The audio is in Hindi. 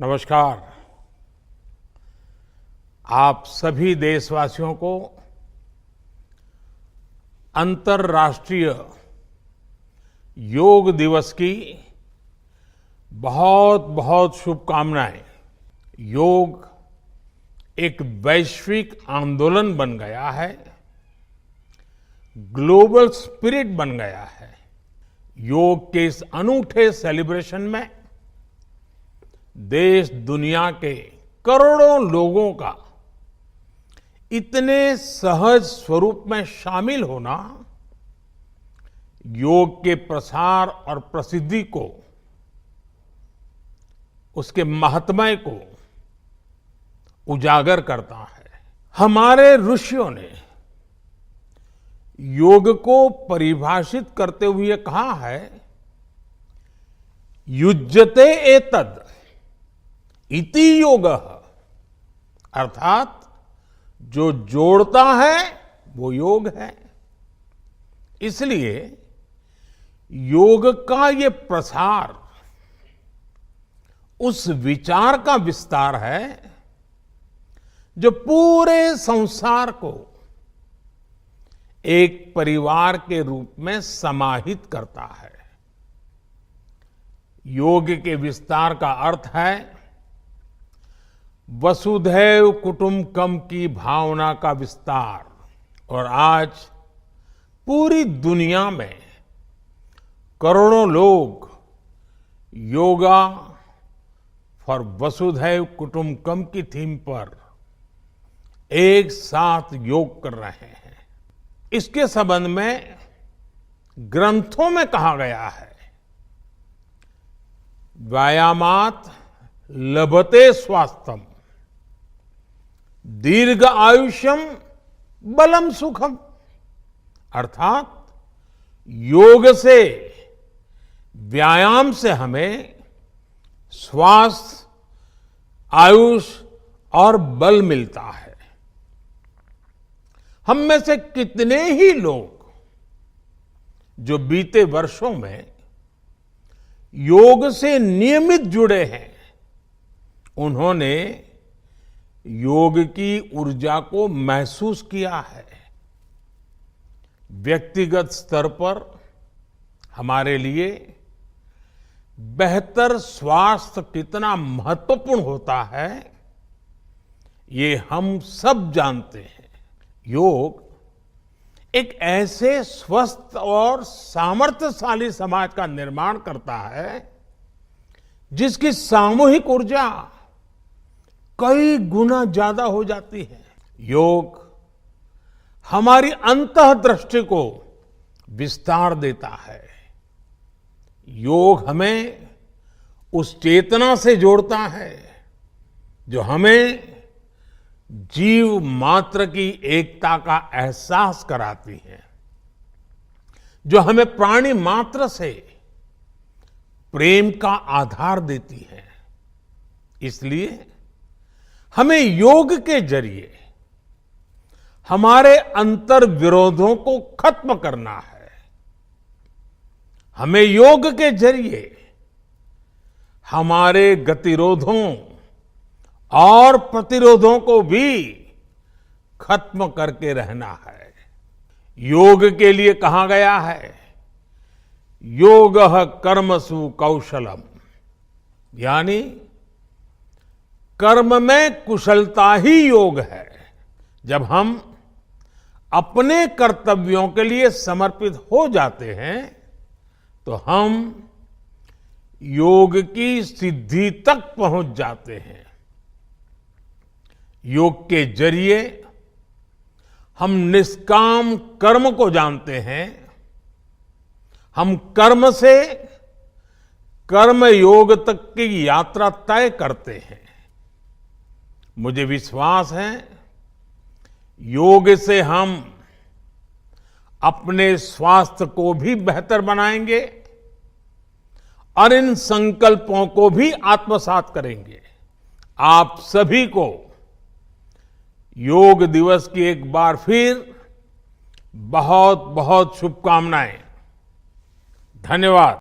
नमस्कार। आप सभी देशवासियों को अंतर्राष्ट्रीय योग दिवस की बहुत बहुत शुभकामनाएं। योग एक वैश्विक आंदोलन बन गया है, ग्लोबल स्पिरिट बन गया है। योग के इस अनूठे सेलिब्रेशन में देश दुनिया के करोड़ों लोगों का इतने सहज स्वरूप में शामिल होना योग के प्रसार और प्रसिद्धि को, उसके महात्म्य को उजागर करता है। हमारे ऋषियों ने योग को परिभाषित करते हुए कहा है, युज्यते एतद इति योगः, अर्थात जो जोड़ता है वो योग है। इसलिए योग का ये प्रसार उस विचार का विस्तार है जो पूरे संसार को एक परिवार के रूप में समाहित करता है। योग के विस्तार का अर्थ है वसुधैव कुटुंबकम की भावना का विस्तार। और आज पूरी दुनिया में करोड़ों लोग योगा फॉर वसुधैव कुटुंबकम की थीम पर एक साथ योग कर रहे हैं। इसके संबंध में ग्रंथों में कहा गया है, व्यायामात लभते स्वास्थ्यम दीर्घ आयुष्यम बलम सुखम, अर्थात योग से, व्यायाम से हमें स्वास्थ्य, आयुष और बल मिलता है। हम में से कितने ही लोग जो बीते वर्षों में योग से नियमित जुड़े हैं, उन्होंने योग की ऊर्जा को महसूस किया है। व्यक्तिगत स्तर पर हमारे लिए बेहतर स्वास्थ्य कितना महत्वपूर्ण होता है, ये हम सब जानते हैं। योग एक ऐसे स्वस्थ और सामर्थ्यशाली समाज का निर्माण करता है जिसकी सामूहिक ऊर्जा कई गुना ज्यादा हो जाती है। योग हमारी अंतःदृष्टि को विस्तार देता है। योग हमें उस चेतना से जोड़ता है जो हमें जीव मात्र की एकता का एहसास कराती है, जो हमें प्राणी मात्र से प्रेम का आधार देती है। इसलिए हमें योग के जरिए हमारे अंतर विरोधों को खत्म करना है। हमें योग के जरिए हमारे गतिरोधों और प्रतिरोधों को भी खत्म करके रहना है। योग के लिए कहा गया है, योगः कर्मसु कौशलम, यानी कर्म में कुशलता ही योग है। जब हम अपने कर्तव्यों के लिए समर्पित हो जाते हैं तो हम योग की सिद्धि तक पहुंच जाते हैं। योग के जरिए हम निष्काम कर्म को जानते हैं। हम कर्म से कर्म योग तक की यात्रा तय करते हैं। मुझे विश्वास है, योग से हम अपने स्वास्थ्य को भी बेहतर बनाएंगे और इन संकल्पों को भी आत्मसात करेंगे। आप सभी को योग दिवस की एक बार फिर बहुत बहुत शुभकामनाएं। धन्यवाद।